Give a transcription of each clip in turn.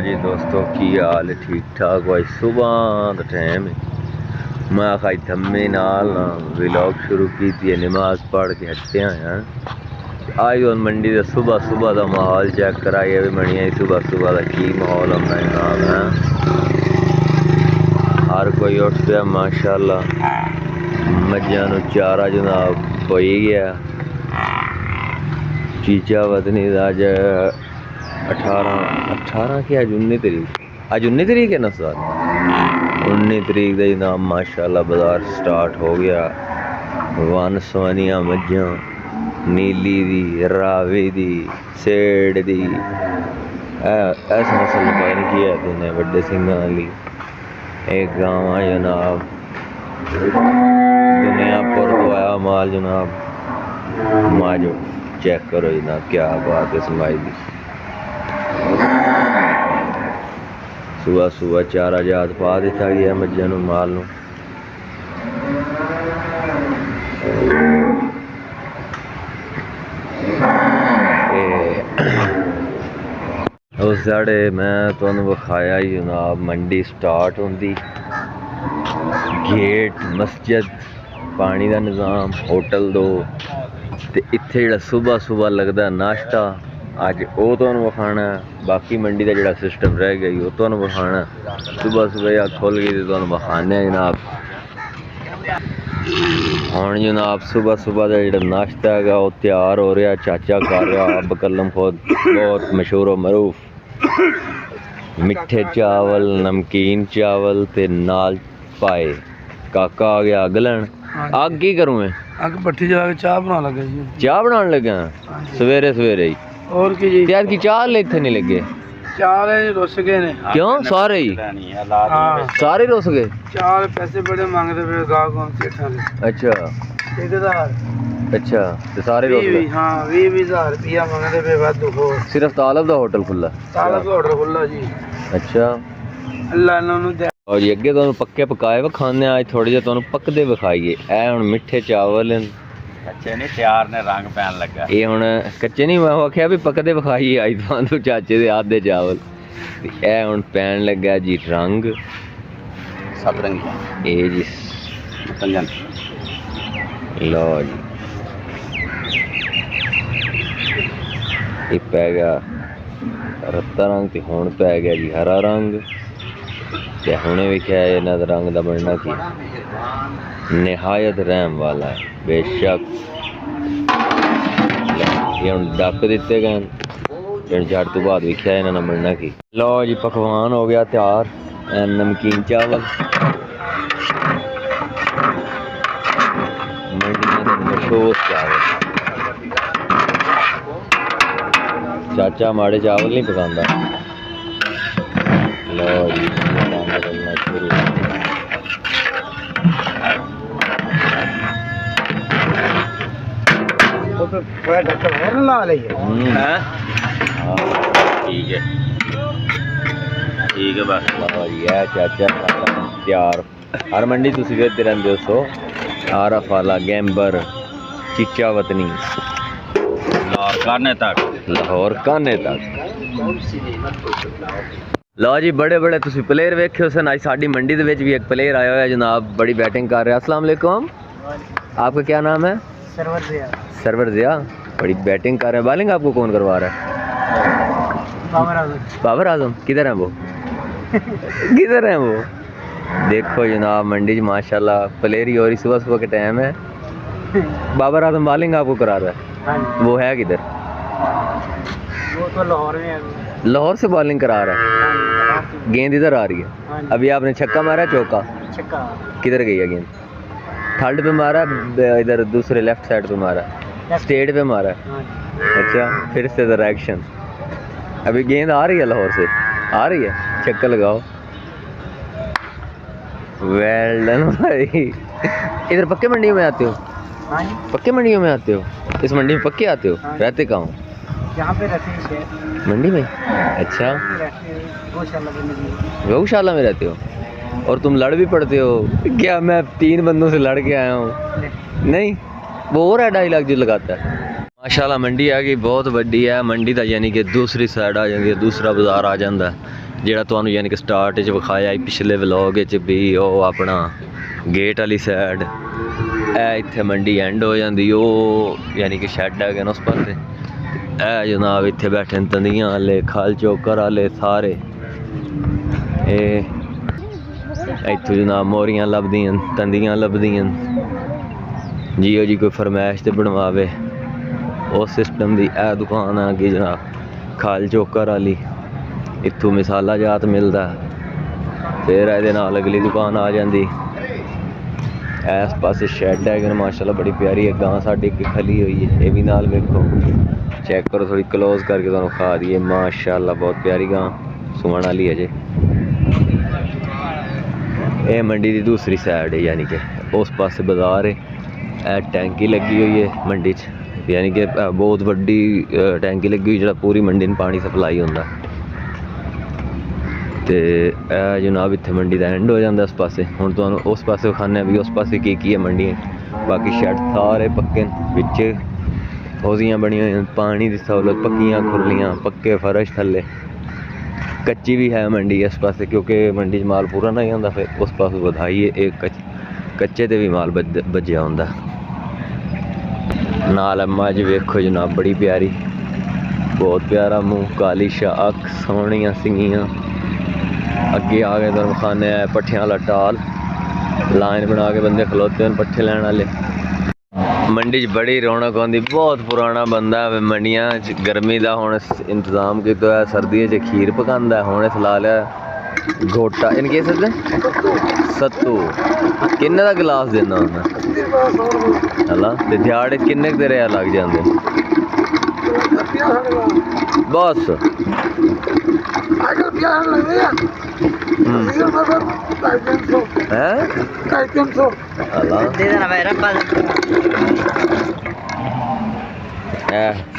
जी दोस्तों की हाल ठीक ठाक भाई। सुबह का टाइम है, मैं खाई धम्मे नाल व्लॉग शुरू की थी, नमाज पढ़ के हटते हैं। आज और मंडी का सुबह सुबह का माहौल चेक कराइए भी बनिया। सुबह सुबह का की माहौल होंदा जनाब है, हर कोई उठ गया माशाल्लाह। मज्जां नूं चारा जनाब पई गया। चीचा वतनी अज 18 की अज 19 तरीक, अज 19 तरीक है ना सर, 19 तरीक का जनाब माशाल्लाह बाजार स्टार्ट हो गया। वन सवनिया मज्जां, नीली दी, रावी दी, सेड़ दी, ऐसा नस्ल पता नहीं की है ने बड़े सिंगां वाली एक गाँव है जनाब। दुनिया पर तो आया माल जनाब, माजो चेक करो जनाब, क्या बात है समाई दी। सुबह सुबह चारा जात पा दिता गया मज्जां नूं, माल नूं। उस साढ़े मैं तुहानूं विखाया ही जनाब, मंडी स्टार्ट होंदी, गेट, मस्जिद, पानी का निज़ाम, होटल दो ते इत्थे जिहड़ा सुबह सुबह लगदा नाश्ता, अज वो तुहानूं विखाना। बाकी मंडी का जिहड़ा सिस्टम रह गया वो तुहानूं विखाना। सुबह सुबह खुल गई तो तुहानूं विखाने जनाब। हुण जनाब सुबह सुबह का जिहड़ा नाश्ता है वो तैयार हो रहा, चाचा कर रहा, अब कलम खुद बहुत मशहूर मरूफ। मिठे चावल, नमकीन चावल ते नाल पाए। काका आ गया अग लैन। अग की करूँ मैं? अग भट्ठी जला के चाह बना लगे जी। चाह बनाने लगे सवेरे सवेरे ही? और की जी? यार की चाह ले इत्थे नहीं लगे? चार रुस गए ने। क्यों? सारे ही सारे रुस गए? चार पैसे बड़े मांगते पे गाहक। अच्छा ठेकेदार। अच्छा ते सारे रुस गए? हां 20,000 रुपया मांगते पे वादू हो। सिर्फ तालब दा होटल खुला? तालब दा होटल खुला जी। अच्छा अल्लाह इन्होंने दे। और ये अगे तुहानूं पक्के पकाए वे खाने, आज थोड़े जे तुहानूं पकदे विखाइए। ए हुण मिठे चावल कच्चे नहीं तैयार ने, रंग पैन लगा। ये हुण कच्चे नहीं, मैं आख्या भी पकदे विखाइए आज तुहानूं चाचे दे हाथ दे चावल। ए हुण पैन लगा जी रंग सतरंगी, ए जी पंजन। लो जी ये पै गया रत्ता रंग ते हुण पै गया जी हरा रंग। ते हुणे वेख्या इन्हां दा रंग दा बनना की निहायत रहम वाला है बेशक। ये हुण डक दिते गए झट तो बाद वेख्या इन्हां दा बनना की। लो जी पकवान हो गया तैयार, नमकीन चावल, मशहूर चावल। चाचा माड़े चावल नहीं पकांदा। लो जी शुरू। ठीक है बस। चाचा तैयार। हर मंडी तुसीं वेखदे रहिंदे हो आरफ वाला, गैंबर, चीचा वतनी, लाहौर काने तक। लो जी बड़े बड़े तुसीं प्लेयर वेखे हो सन। अज साडी मंडी दे विच भी एक प्लेयर आया हुआ है जनाब, बड़ी बैटिंग कर रहा है। अस्सलाम वालेकुम, आपका क्या नाम है? सरवर ज़िया। सरवर ज़िया, बड़ी बैटिंग कर रहे हैं। बॉलिंग आपको कौन करवा रहा है? बाबर आजम। बाबर आजम किधर है वो? किधर है वो? देखो जनाब मंडी च माशाल्लाह प्लेयर ही हो रही, सुबह सुबह के टाइम है। बाबर आजम बॉलिंग आपको करा रहा है? वो है किधर? वो तो लाहौर में है। लाहौर से बॉलिंग करा रहा है। गेंद इधर आ रही है। अभी आपने छक्का मारा, चौका? छक्का। किधर गई है गेंद? थर्ड पे मारा, इधर दूसरे लेफ्ट साइड पे मारा, स्टेट पे मारा। अच्छा फिर से डायरेक्शन। अभी गेंद आ रही है लाहौर से, आ रही है, छक्का लगाओ। वेल डन भाई। इधर पक्के मंडियों में आते हो? पक्के मंडियों में आते हो? इस मंडी में पक्के आते हो? रहते कहाँ हो? यहाँ पे रहते हैं मंडी में। अच्छा गौशाला में रहते हो? और तुम लड़ भी पड़ते हो क्या? मैं 3 बंदों से लड़ के आया हूँ। नहीं वो और है 2.5 लाख जो लगाता है। माशाल्लाह मंडी आ गई बहुत वड्डी है मंडी दा यानी कि दूसरी साइड आ जाती है दूसरा बाजार आ जाता है जेड़ा तुहानू यानी कि स्टार्ट च विखाया पिछले व्लॉग च भी वो अपना गेट वाली साइड इत्थे मंडी एंड हो जाती वो यानी कि शैड है उस पासे जनाब इत्थे बैठे तंदियां वाले खाल चौकर वाले सारे इत्थों जनाब मोरियां लभदियां तंदियां लभदियां जियो जी कोई फरमैश ते बनवावे उस सिस्टम की यह दुकान आ गई जनाब खाल चौकर वाली इत्थों मिसाला जात मिलता फिर ये अगली दुकान आ जाती इस पास शैड है माशाल्लाह बड़ी प्यारी है गां साड़ी खली हुई है ये भी नाल वेखो चेक करो थोड़ी क्लोज करके तुहानू खा दी माशाल्लाह बहुत प्यारी गां सुमन वाली है जे ये मंडी की दूसरी साइड है यानी कि उस पास बाजार है टैंकी लगी हुई है मंडी च यानी कि बहुत वड्डी टैंकी लगी हुई जो पूरी मंडी में पानी सप्लाई होंदा ते जनाब इत्थे मंडी का एंड हो जाता उस पासे हुण तुहानू उस पासे खाने भी उस पासे की है मंडी बाकी शैड सारे पक्के बिच होदियां बनी हुई पानी की सहूलत पक्कियां खुरलियां पक्के फर्श थल्ले कच्ची भी है मंडी इस पासे क्योंकि मंडी माल पूरा नहीं आता फिर उस पास बधाई है एक कच्चे ते भी माल बज्जिया होंदा नाल मझ वेखो जनाब बड़ी प्यारी बहुत प्यारा मुँह काली शाह अख सोहनियां सिंगियां अगे आ गए तुम खाने पट्ठियां वाला टाल लाइन बना के बंदे खलोते हैं पट्ठे लैन वाले मंडी च बड़ी रौनक आती बहुत पुराना बंदा है मंडियां गर्मी का हुण इंतजाम किया है सर्दियों च खीर पकांदा हुण इस ला लिया घोटा इन केस सत्तू किन्ने का गिलास देना उन्हें हला ते दिहाड़े किन्ने तेरे लग जाते बस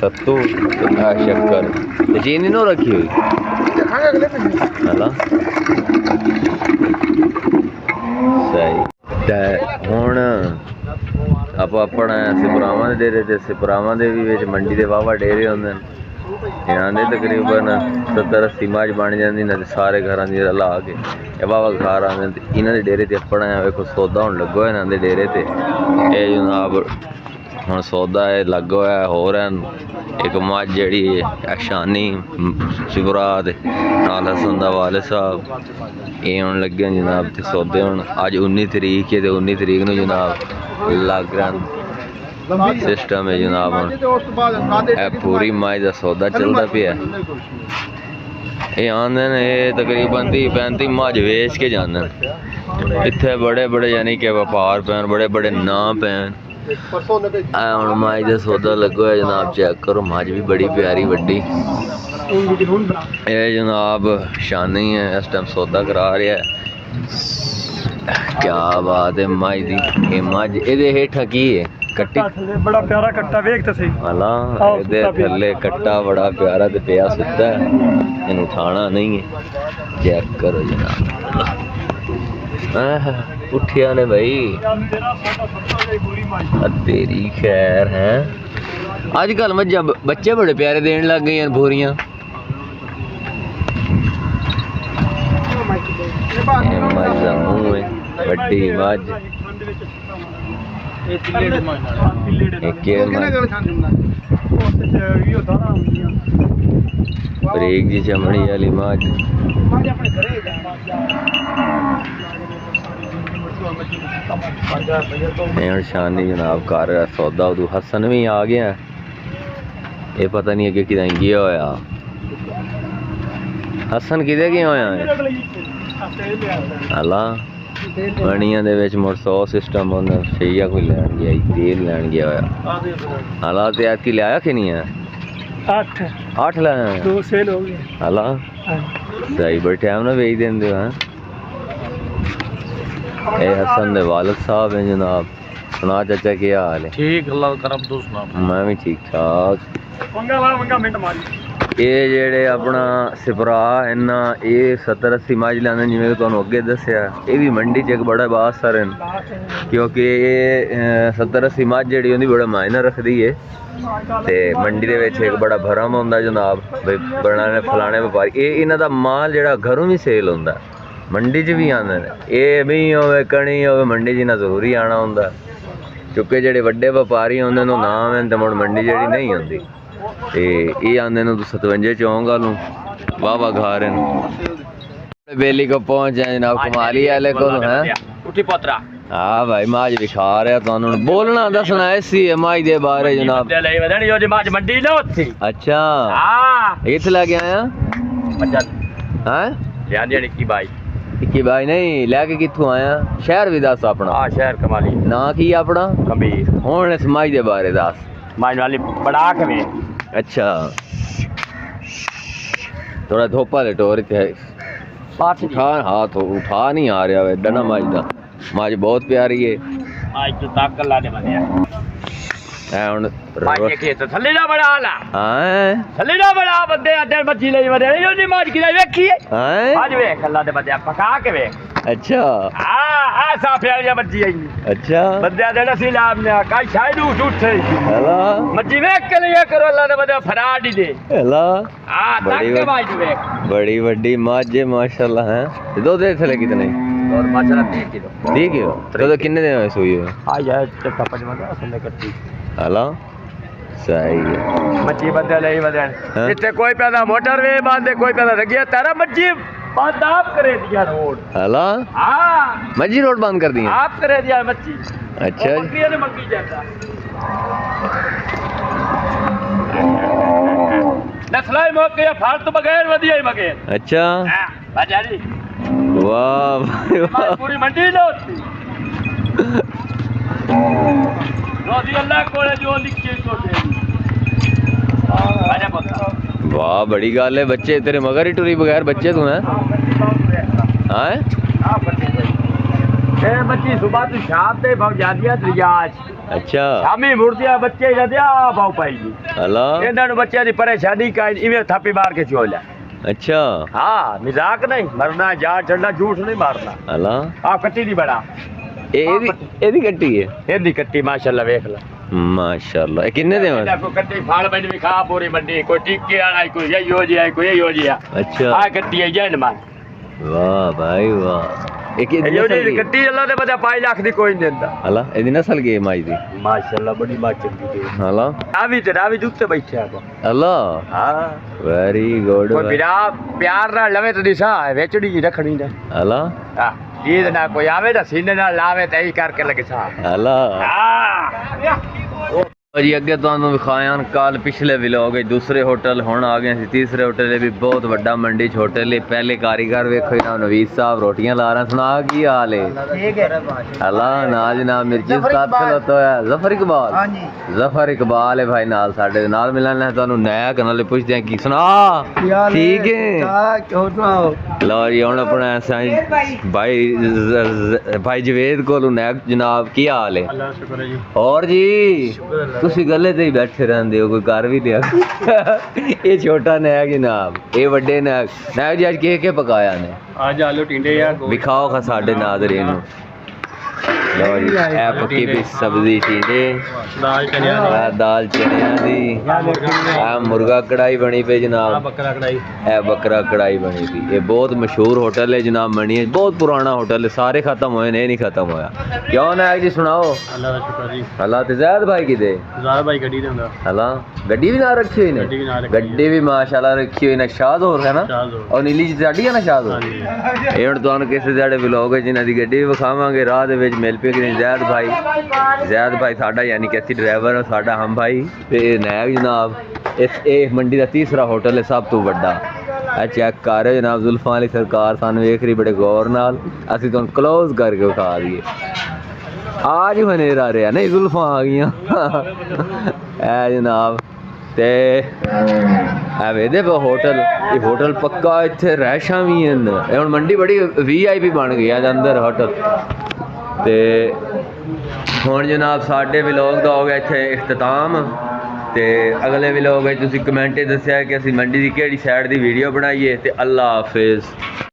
सत्तू शक्कर चीनी नो रखी हुई सही हुण आप अपना सिपरावां दे डेरे ते सिपरावां दे भी विच मंडी दे वावा डेरे होंदे इन्हां दे तकरीबन 70-80 मझ बन जाती ना सारे घर की ला के वावा घर आते इन्हां दे डेरे ते अपना वेखो सौदा हुण लगो इन्हां दे डेरे ते ये जनाब हुण सौदा है लगो है होर एक मझ जी शानी शिवरा नाल हसन दा वाले साहब ये हुण लगे जनाब ते सौदे हुण अज 19 तरीक है 19 तरीक नूं जनाब लग रहा सिस्टम है जनाब हुण पूरी मझ का सौदा चलता पिया ये आंदे ने ये तकरीबन 30-35 मझ वेच के जाते इत्थे बड़े बड़े यानी कि व्यापार पैन बड़े बड़े नाम पैन हुण मझ का सौदा लगो है जनाब चेक करो मझ भी बड़ी प्यारी वड्डी ये जनाब शानी है इस टाइम सौदा करा रहा है क्या बात है मझ दी ये मझ ये हेठा की है कट्टी बड़ा प्यारा कट्टा वेख ते सही हला इहदे थल्ले कट्टा बड़ा प्यारा ते पिया सुत्ता है इन्हू उठाना नहीं है चेक करो जनाब उठिया ने भाई तेरी खैर है अजकल मज्जा बच्चे बड़े प्यारे देने लग गई हैं भोरियां मझ दा मुंह है बड़ी मझ बरीक जी चमड़ी वाली मझ शानी जनाब कर सौदा उदू हसन भी आ गया ये पता नहीं अगे कि गया होया हसन कि गया होया हला मणिया दे विच मुड़ 100 सिस्टम होंदा शेइया कोई लैन गया तेल लैन गया होया हला ते आती लिया कि नहीं है 8 लाया 2 सेल हो गए हला सही बड़े टाइम ना बेच देंदे हैं ए हसन दे वालिद साहब हैं जनाब सुना चाचा क्या हाल है ठीक अल्लाह करम तू सुना मैं भी ठीक ठाक मंगा मिनट मारी ਇਹ ਜਿਹੜੇ ਆਪਣਾ ਸਿਪਰਾ ਇਹਨਾਂ ਇਹ 70-80 ਮੱਝ ਲੈਂਦੇ ਜਿਵੇਂ ਕਿ ਤੁਹਾਨੂੰ ਅੱਗੇ ਦੱਸਿਆ। ਇਹ ਵੀ ਮੰਡੀ 'ਚ ਇੱਕ ਬੜਾ ਬਾਸਰ ਹੈ ਕਿਉਂਕਿ ਇਹ 70-80 ਮੱਝ ਜਿਹੜੀ ਉਹਦੀ ਬੜਾ ਮਾਇਨਾ ਰੱਖਦੀ ਹੈ ਤੇ ਮੰਡੀ ਦੇ ਵਿੱਚ ਇੱਕ ਬੜਾ ਭਰਮ ਹੁੰਦਾ ਜਨਾਬ ਬਈ ਬਣਾਣੇ ਫਲਾਣੇ ਵਪਾਰੀ। ਇਹ ਇਹਨਾਂ ਦਾ ਮਾਲ ਜਿਹੜਾ ਘਰੋਂ ਵੀ ਸੇਲ ਹੁੰਦਾ ਮੰਡੀ 'ਚ ਵੀ ਆਉਂਦੇ ਨੇ। ਇਹ ਵੀ ਹੋਵੇ ਕਣੀ ਹੋਵੇ ਮੰਡੀ 'ਚ ਨਾ ਜ਼ਰੂਰੀ ਆਉਣਾ ਹੁੰਦਾ ਕਿਉਂਕਿ ਜਿਹੜੇ ਵੱਡੇ ਵਪਾਰੀ ਹੁੰਦੇ ਨੇ ਨਾਮ ਹੈ ਤੇ ਮੁੜ ਮੰਡੀ ਜਿਹੜੀ ਨਹੀਂ ਹੁੰਦੀ ਤੇ ਇਹ ਆਉਂਦੇ ਨੇ 57 ਚੌਂਗਾ ਨੂੰ ਵਾਵਾ ਘਾਰੇ ਨੂੰ ਬੇਲੀ ਕੋ ਪਹੁੰਚ ਜਾਏ ਜਨਾਬ ਕਮਾਲੀ ਵਾਲੇ ਕੋਲ ਹੈ ਉੱਠੀ ਪੋਤਰਾ। ਹਾਂ ਭਾਈ ਮਾਝ ਵਿਖਾ ਰਿਹਾ ਤੁਹਾਨੂੰ ਬੋਲਣਾ ਦੱਸਣਾ ਐਸੀ ਹੈ ਮਾਝ ਦੇ ਬਾਰੇ ਜਨਾਬ। ਤੇ ਲਈ ਵਧਣੀ ਉਹਦੀ ਮਾਝ ਮੰਡੀ ਨਾ ਉੱਥੀ। ਅੱਛਾ ਹਾਂ ਇੱਥੇ ਲੈ ਕੇ ਆਇਆ ਬੱਚਾ ਹੈ ਲਿਆਂਦੀ ਨਿੱਕੀ ਬਾਈ। ਕਿ ਭਾਈ ਨਹੀਂ ਲੈ ਕੇ ਕਿੱਥੋਂ ਆਇਆ ਸ਼ਹਿਰ ਵੀ ਦੱਸ ਆਪਣਾ। ਆ ਸ਼ਹਿਰ ਕਮਾਲੀ ਨਾਂ ਕੀ ਆਪਣਾ ਕਬੀਰ। ਹੁਣ ਇਸ ਮਾਝ ਦੇ ਬਾਰੇ ਦੱਸ। ਮਾਝ ਵਾਲੀ ਬੜਾ ਕੇ ਵੇ अच्छा थोड़ा धोपा ले टोर के उठा हाथ उठा नहीं आ रहा है डना माज दा माज बहुत प्यारी है आज तो ताकत ला दे बंदे ऐ हुन माज के तो थल्ले ना बड़ा आला हां थल्ले ना बड़ा बंदे अदर मच्छी ले बंदे यो नी माज की वेखी है हां आज वेख अल्लाह दे बंदे पका के वे। अच्छा आ साफे वाली मच्छी आई अच्छा बंदे दे नसी लाभ ने का शायद उठ उठे हला मच्छी वेख के लिया करो अल्लाह दे बंदे फराड ही दे हला हां तक के माज वेख बड़ी बड़ी माज है माशाल्लाह है दो दे थे कितने और माशाल्लाह 30 किलो ठीक है तो कितने दिन में सोई है आ जाए चक्का पंजवा सुनने कट्टी हला सही है मच्छी बंदे ले बंदे हाँ? जिथे कोई पैदा मोटर वे बांधे कोई पैदा लगिया तारा मच्छी बंद आप करे दिया रोड। हला हाँ मजी रोड बंद कर दी आप करे दिया मच्छी। अच्छा और बकरियां ने मंगी जाता नस्लाई मौके या फालतू बगैर वधिया ही बगैर। अच्छा हां बाजारी वाह भाई वाह पूरी मंडी ना होती रोजी अल्लाह कोले जो लिखे तो दे बाजा पता वाह बड़ी गल है बच्चे तेरे मगर ही टुरी बगैर बच्चे तू हैं हैं हां बच्चे ए बच्ची सुबह तो शाम ते भाव जादिया रियाज अच्छा शामी मुर्दिया बच्चे जदिया भाव पाईगी हला ਇਹਨਾਂ ਨੂੰ ਬੱਚਿਆਂ ਦੀ ਪਰੇਸ਼ਾਨੀ ਕਾਇ ਇਵੇਂ ਥਾਪੀ ਮਾਰ ਕੇ ਚੋਲਿਆ। अच्छा ਹਾਂ ਮਜ਼ਾਕ ਨਹੀਂ ਮਰਨਾ ਜਾ ਛੱਡਣਾ ਝੂਠ ਨਹੀਂ ਮਾਰਨਾ। हला ਆ ਕੱਟੀ ਦੀ ਬੜਾ ਇਹਦੀ ਕੱਟੀ ਹੈ ਇਹਦੀ ਕੱਟੀ ਮਾਸ਼ਾਅੱਲਾ ਵੇਖ ਲੈ माशाल्लाह ये कितने दे ਇਹਦਾ ਕੋਈ ਕੱਟੀ ਫਾਲ ਬਣ ਵੀ ਖਾ ਪੂਰੀ ਮੰਡੀ ਕੋਈ ਟਿੱਕੇ ਵਾਲਾ ਕੋਈ ਇਹ ਹੋ ਜਿਆ ਕੋਈ ਇਹ ਹੋ ਜਿਆ। अच्छा ਆ ਕੱਟੀ ਹੈ ਜੈਨ ਮਾਰ वाह भाई वाह एक ਇਹ ਜਿਹੜੀ ਕੱਟੀ ਅੱਲਾ ਦੇ ਬਦਾ 5 ਲੱਖ ਦੀ ਕੋਈ ਨਹੀਂ ਦਿੰਦਾ। हला ਇਹਦੀ ਨਸਲ ਕੀ ਹੈ ਮਾਈ ਦੀ ਮਾਸ਼ਾਅੱਲਾ ਬੜੀ ਮਾਂ ਚੰਗੀ ਤੇ हला ਰਾਵੀ ਦੇ ਉੱਤੇ ਬੈਠਿਆ ਕੋ। हला ਹਾਂ वेरी गुड ਕੋਈ ਬਿਰਾ ਪਿਆਰ ਨਾਲ ਲਵੇ ਤੇ ਦਿਸਾ ਵੇਚੜੀ ਜੀ ਰੱਖਣੀ ਨਾ। हला ਹਾਂ ਜੀਦ ਨਾ ਕੋਈ ਆਵੇ ਤਾਂ ਸੀਨੇ ਨਾਲ ਲਾਵੇ ਤਾਂ ਇਹੀ ਕਰਕੇ ਲੱਗੇ ਸਾ। हला ਹਾਂ जी अगे तुहानू विखाया कल पिछले व्लॉग दूसरे होटल हुण आ गए तीसरे होटल भी बहुत बड़ा मंडी च होटल है। पहले कारीगर वेखो जनाब नवीद साहब रोटियां ला रहे सुना की हाल है हला ना जनाब मिर्ची उस्ताद खलोता है जफर इकबाल जफर इकबाल है भाई नाल साडे नाल मिलन है तुहानू नया कनाल पुछदे हैं की सुना ठीक है लो जी हुण अपना भाई जवेद कोलू नैक जनाब की हाल है अल्लाह शुक्र है जी और जी ਤੁਸੀਂ ਗੱਲੇ ਤੇ ਹੀ ਬੈਠੇ ਰਹਿੰਦੇ ਹੋ ਕੋਈ ਕਰ ਵੀ ਲਿਆ ਇਹ ਛੋਟਾ ਨੈਗ ਜਨਾਬ ਇਹ ਵੱਡੇ ਨੈਗ ਜੀ ਅੱਜ ਕੀ ਪਕਾਇਆ ਨੇ आज आलू टिंडे या ਵਿਖਾਓ ਖਾ ਸਾਡੇ ਨਾਜ਼ਰੀਨ ਨੂੰ ਲਓ ਜੀ ਇਹ ਪੱਕੀ ਵੀ ਸਬਜ਼ੀ ਟੀਂਡੇ दाल चने ਇਹ ਦਾਲ ਚਣਿਆਂ ਦੀ ਇਹ ਮੁਰਗਾ ਕੜਾਈ ਬਣੀ ਪਈ ਜਨਾਬ बकरा कढ़ाई ਇਹ ਬੱਕਰਾ ਕੜਾਈ ਬਣੀ ਪਈ ਇਹ ਬਹੁਤ ਮਸ਼ਹੂਰ ਹੋਟਲ ਹੈ ਜਨਾਬ ਮਣੀ ਬਹੁਤ ਪੁਰਾਣਾ ਹੋਟਲ ਹੈ ਸਾਰੇ ਖਤਮ ਹੋਏ ਨੇ ਇਹ ਨਹੀਂ ਖਤਮ ਹੋਇਆ ਕਿਉਂ ਨੈਗ ਜੀ ਸੁਣਾਓ अल्लाह का शुक्र जी ਹਾਲਾਤ ਤੇ ਜ਼ੈਦ ਭਾਈ ਕਿਤੇ ज़्यादा भाई गड्डी देंदा हला गड्डी भी ना रखी हुई ने गड्डी भी ना रखी गड्डी भी माशाल्लाह रखी हुई ने शाद हो है ना शाद हो। और नीली साडी है ना शाद हो हाँ जी ਇਹ ਹੁਣ ਤੁਹਾਨੂੰ ਕਿਸੇ ਸਾਡੇ ਵਲੌਗ ਹੈ ਜਿਨ੍ਹਾਂ ਦੀ ਗੱਡੀ ਵੀ ਵਿਖਾਵਾਂਗੇ ਰਾਹ ਦੇ ਵਿੱਚ ਮਿਲ ਪਏ ਕਿ ਜ਼ੈਦ ਭਾਈ ਸਾਡਾ ਯਾਨੀ ਕਿ ਅਸੀਂ ਡਰਾਈਵਰ ਹਾਂ ਸਾਡਾ ਹਮ ਭਾਈ ਤੇ ਨੈਬ ਜਨਾਬ ਇਹ ਮੰਡੀ ਦਾ ਤੀਸਰਾ ਹੋਟਲ ਹੈ ਸਭ ਤੋਂ ਵੱਡਾ ਇਹ ਚੈੱਕ ਕਰ ਰਹੇ ਜਨਾਬ ਜ਼ੁਲਫਾਂ ਵਾਲੀ ਸਰਕਾਰ ਸਾਨੂੰ ਵੇਖ ਰਹੀ ਬੜੇ ਗੌਰ ਨਾਲ ਅਸੀਂ ਤੁਹਾਨੂੰ ਕਲੋਜ਼ ਕਰਕੇ ਵਿਖਾ ਦਈਏ आज ही हनेरा रहा नहीं जुल्फा आ गई है जनाब ते पे होटल ये होटल पक्का इत्थे रैशां भी हैं हुण मंडी बड़ी VIP बन गई है अंदर होटल ते हुण जनाब साडे व्लॉग दा हो गया इत्थे इख्तिताम ਤੇ ਅਗਲੇ ਵਲੋਗ ਵਿੱਚ ਤੁਸੀਂ ਕਮੈਂਟ 'ਚ ਦੱਸਿਆ ਕਿ ਅਸੀਂ ਮੰਡੀ ਦੀ ਕਿਹੜੀ ਸਾਈਡ ਦੀ ਵੀਡੀਓ ਬਣਾਈਏ ਤੇ ਅੱਲਾ ਹਾਫਿਜ਼।